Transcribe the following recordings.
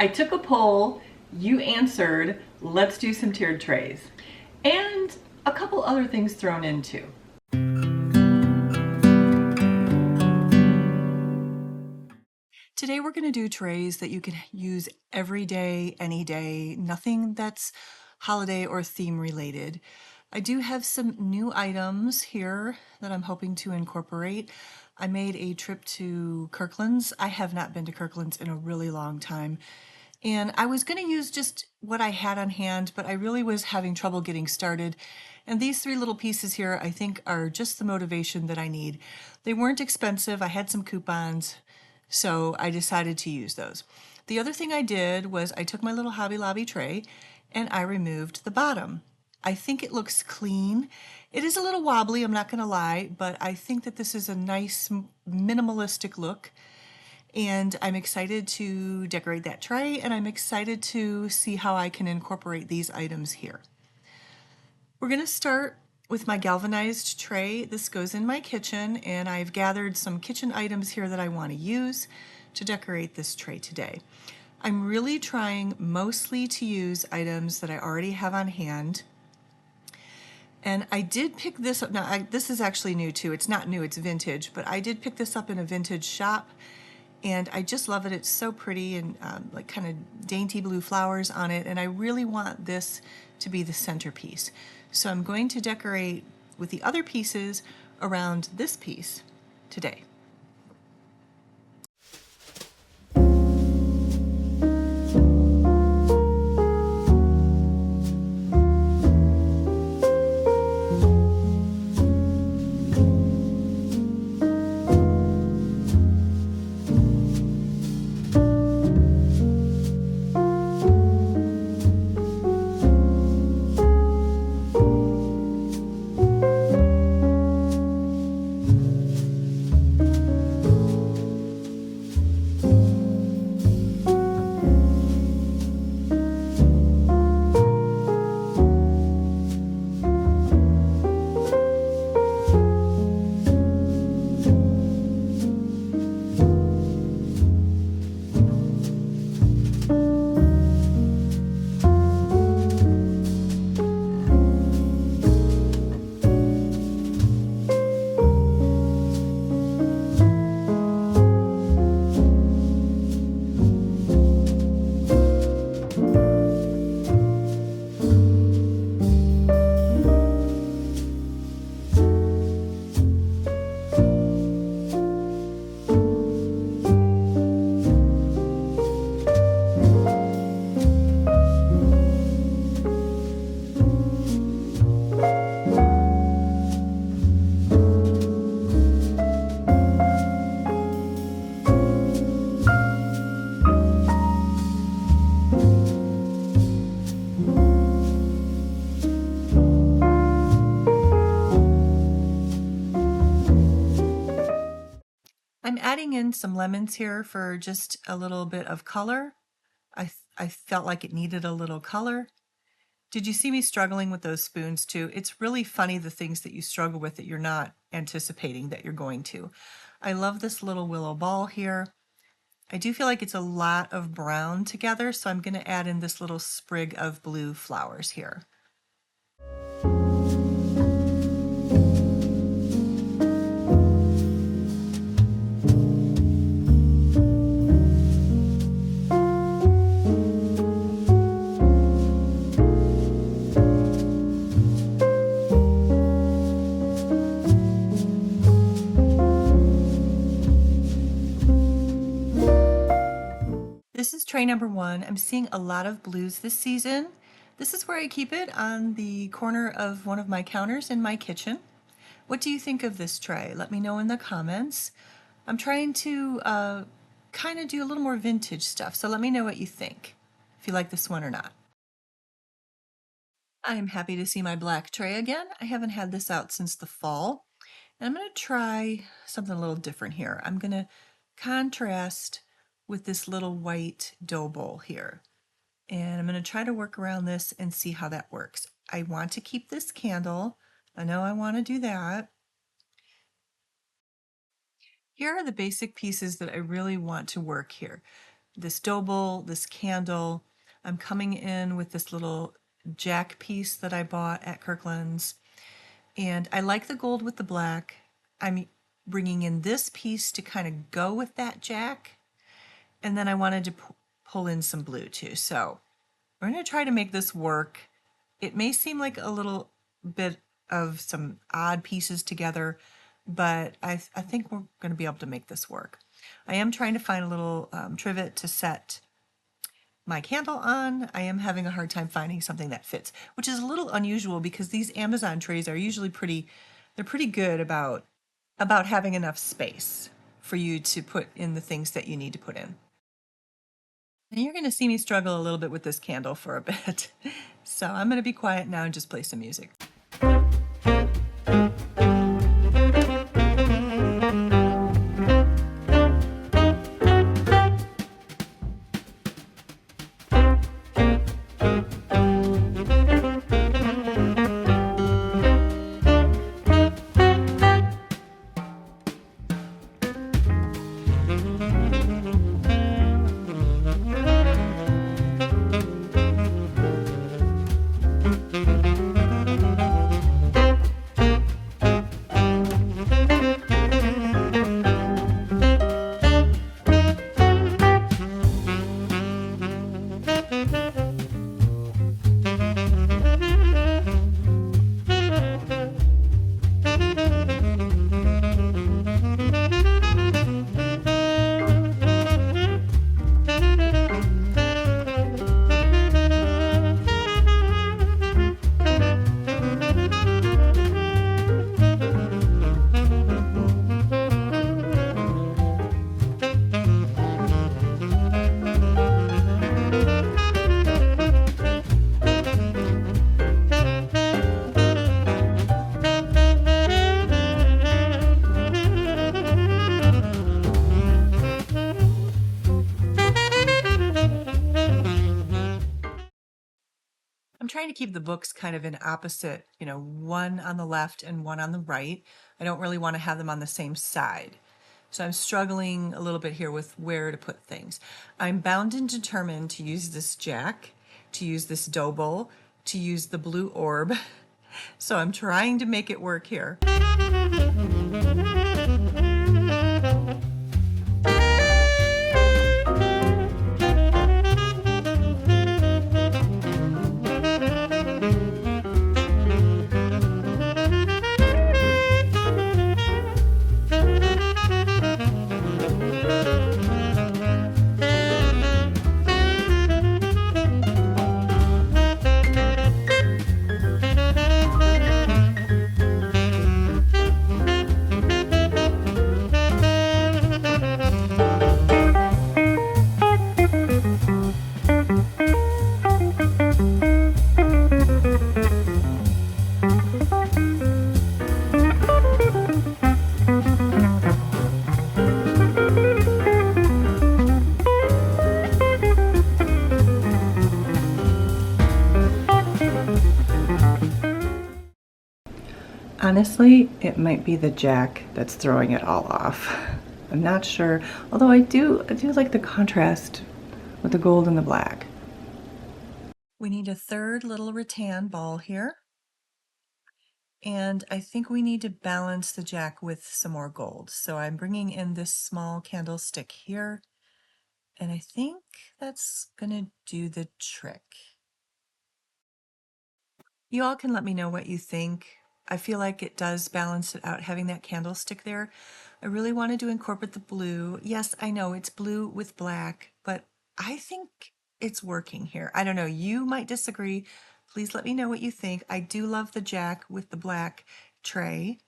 I took a poll, you answered, let's do some tiered trays. And a couple other things thrown in too. Today we're going to do trays that you can use every day, any day, nothing that's holiday or theme related. I do have some new items here that I'm hoping to incorporate. I made a trip to Kirkland's. I have not been to Kirkland's in a really long time. And I was going to use just what I had on hand, but I really was having trouble getting started. And these three little pieces here, I think, are just the motivation that I need. They weren't expensive. I had some coupons, so I decided to use those. The other thing I did was I took my little Hobby Lobby tray and I removed the bottom. I think it looks clean. It is a little wobbly, I'm not going to lie, but I think that this is a nice minimalistic look. And I'm excited to decorate that tray, and I'm excited to see how I can incorporate these items here. We're going to start with my galvanized tray. This goes in my kitchen, and I've gathered some kitchen items here that I want to use to decorate this tray today. I'm really trying mostly to use items that I already have on hand. And I did pick this up. Now, this is actually new too. It's not new, it's vintage, but I did pick this up in a vintage shop. And I just love it. It's so pretty and like kind of dainty blue flowers on it. And I really want this to be the centerpiece. So I'm going to decorate with the other pieces around this piece today. I'm adding in some lemons here for just a little bit of color. I felt like it needed a little color. Did you see me struggling with those spoons too? It's really funny the things that you struggle with that you're not anticipating that you're going to. I love this little willow ball here. I do feel like it's a lot of brown together, so I'm going to add in this little sprig of blue flowers here. This is tray number one. I'm seeing a lot of blues this season. This is where I keep it, on the corner of one of my counters in my kitchen. What do you think of this tray? Let me know in the comments. I'm trying to kind of do a little more vintage stuff, so let me know what you think, if you like this one or not. I am happy to see my black tray again. I haven't had this out since the fall. And I'm going to try something a little different here. I'm going to contrast with this little white dough bowl here. And I'm going to try to work around this and see how that works. I want to keep this candle. I know I want to do that. Here are the basic pieces that I really want to work here. this dough bowl, this candle. I'm coming in with this little jack piece that I bought at Kirkland's. And I like the gold with the black. I'm bringing in this piece to kind of go with that jack. And then I wanted to pull in some blue too. So we're going to try to make this work. It may seem like a little bit of some odd pieces together, but I think we're going to be able to make this work. I am trying to find a little trivet to set my candle on. I am having a hard time finding something that fits, which is a little unusual because these Amazon trays are usually they're pretty good about having enough space for you to put in the things that you need to put in. And you're going to see me struggle a little bit with this candle for a bit. So I'm going to be quiet now and just play some music. I'm trying to keep the books kind of in opposite, one on the left and one on the right. I don't really want to have them on the same side. So I'm struggling a little bit here with where to put things. I'm bound and determined to use this jack, to use this dough bowl, to use the blue orb. So I'm trying to make it work here. Honestly, it might be the jack that's throwing it all off. I'm not sure, although I do like the contrast with the gold and the black. We need a third little rattan ball here. And I think we need to balance the jack with some more gold. So I'm bringing in this small candlestick here. And I think that's gonna do the trick. You all can let me know what you think. I feel like it does balance it out, having that candlestick there. I really wanted to incorporate the blue. Yes, I know it's blue with black, but I think it's working here. I don't know, you might disagree. Please let me know what you think. I do love the jack with the black tray.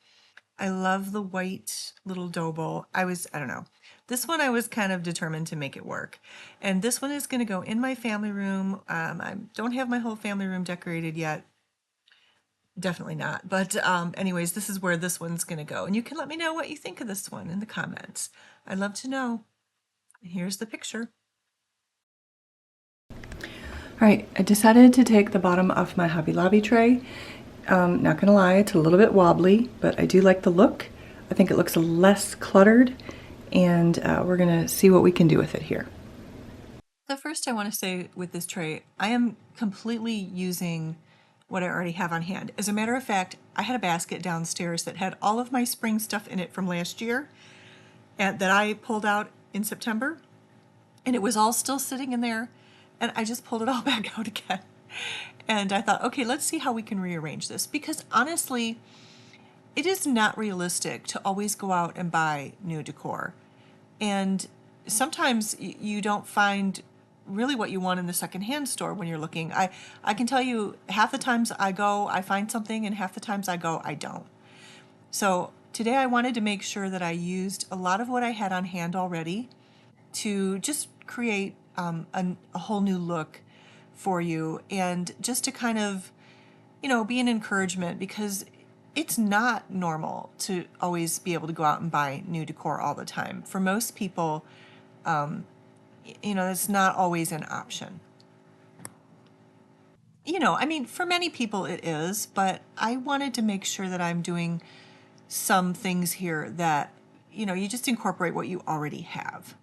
I love the white little dough bowl. I don't know. This one I was kind of determined to make it work. And this one is gonna go in my family room. I don't have my whole family room decorated yet. Definitely not. But anyways, this is where this one's going to go. And you can let me know what you think of this one in the comments. I'd love to know. Here's the picture. All right, I decided to take the bottom off my Hobby Lobby tray. Not going to lie, it's a little bit wobbly, but I do like the look. I think it looks less cluttered, and we're going to see what we can do with it here. The first I want to say with this tray, I am completely using what I already have on hand. As a matter of fact, I had a basket downstairs that had all of my spring stuff in it from last year and that I pulled out in September, and it was all still sitting in there, and I just pulled it all back out again. And I thought, okay, let's see how we can rearrange this, because honestly, it is not realistic to always go out and buy new decor. And sometimes you don't find really what you want in the secondhand store when you're looking. I can tell you half the times I go, I find something, and half the times I go, I don't. So today I wanted to make sure that I used a lot of what I had on hand already to just create a whole new look for you, and just to kind of, be an encouragement, because it's not normal to always be able to go out and buy new decor all the time. For most people, it's not always an option. For many people it is, but I wanted to make sure that I'm doing some things here that, you just incorporate what you already have.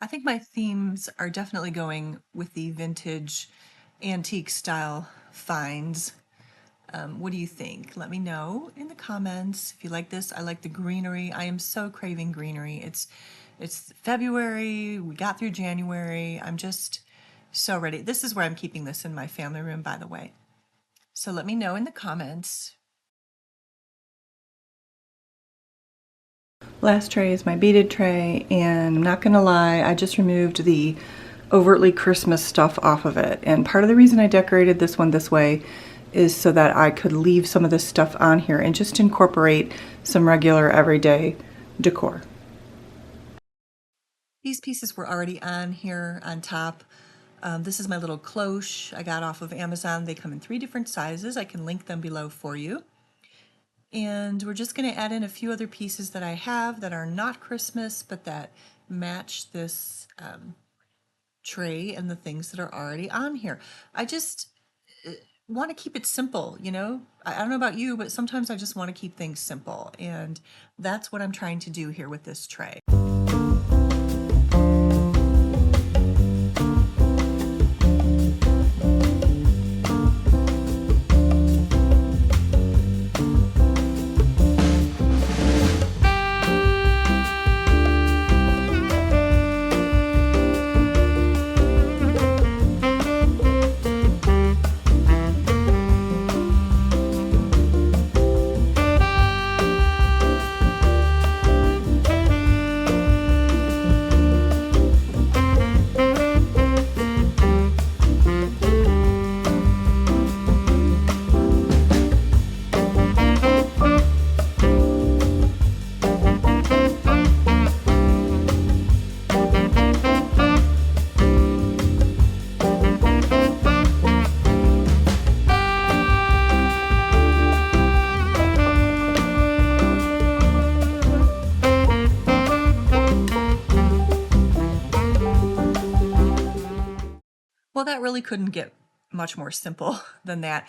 I think my themes are definitely going with the vintage antique style finds. What do you think? Let me know in the comments if you like this. I like the greenery. I am so craving greenery. It's February. We got through January. I'm just so ready. This is where I'm keeping this in my family room, by the way. So let me know in the comments. Last tray is my beaded tray, and I'm not gonna lie, I just removed the overtly Christmas stuff off of it. And part of the reason I decorated this one this way is so that I could leave some of this stuff on here and just incorporate some regular everyday decor. These pieces were already on here on top. This is my little cloche I got off of Amazon. They come in 3 different sizes. I can link them below for you. And we're just going to add in a few other pieces that I have that are not Christmas, but that match this tray and the things that are already on here. I just want to keep it simple, I don't know about you, but sometimes I just want to keep things simple. And that's what I'm trying to do here with this tray. Well, that really couldn't get much more simple than that.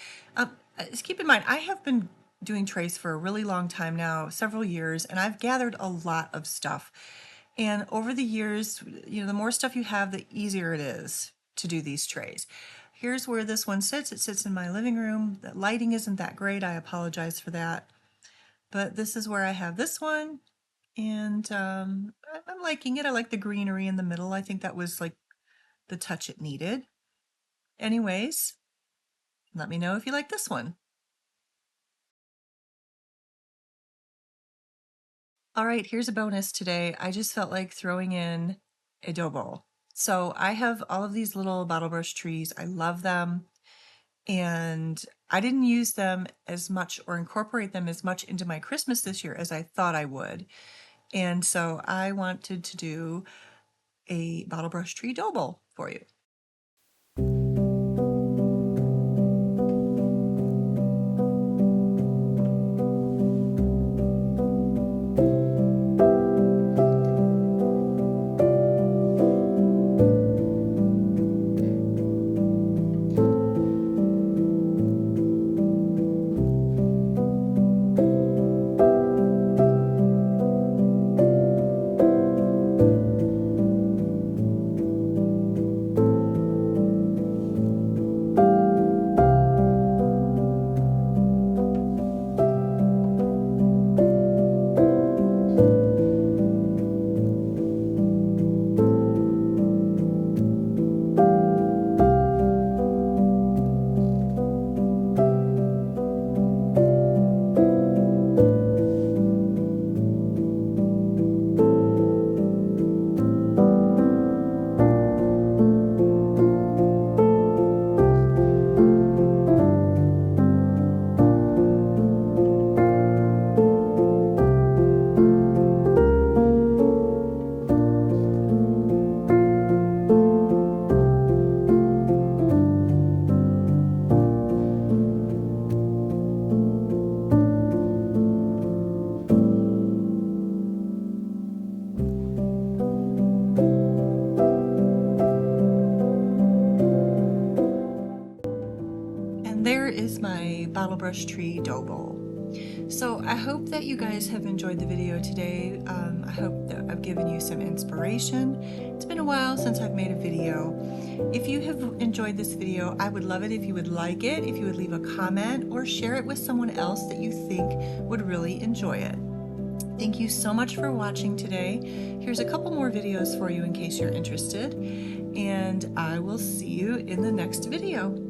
Just keep in mind, I have been doing trays for a really long time now, several years, and I've gathered a lot of stuff. And over the years, the more stuff you have, the easier it is to do these trays. Here's where this one sits. It sits in my living room. The lighting isn't that great. I apologize for that. But this is where I have this one. And I'm liking it. I like the greenery in the middle. I think that was like the touch it needed. Anyways, let me know if you like this one. All right, here's a bonus today. I just felt like throwing in a dough bowl. So I have all of these little bottle brush trees. I love them. And I didn't use them as much or incorporate them as much into my Christmas this year as I thought I would. And so I wanted to do a bottle brush tree dough bowl for you. There is my bottle brush tree dough bowl. So I hope that you guys have enjoyed the video today. I hope that I've given you some inspiration. It's been a while since I've made a video. If you have enjoyed this video, I would love it if you would like it, if you would leave a comment or share it with someone else that you think would really enjoy it. Thank you so much for watching today. Here's a couple more videos for you in case you're interested, and I will see you in the next video.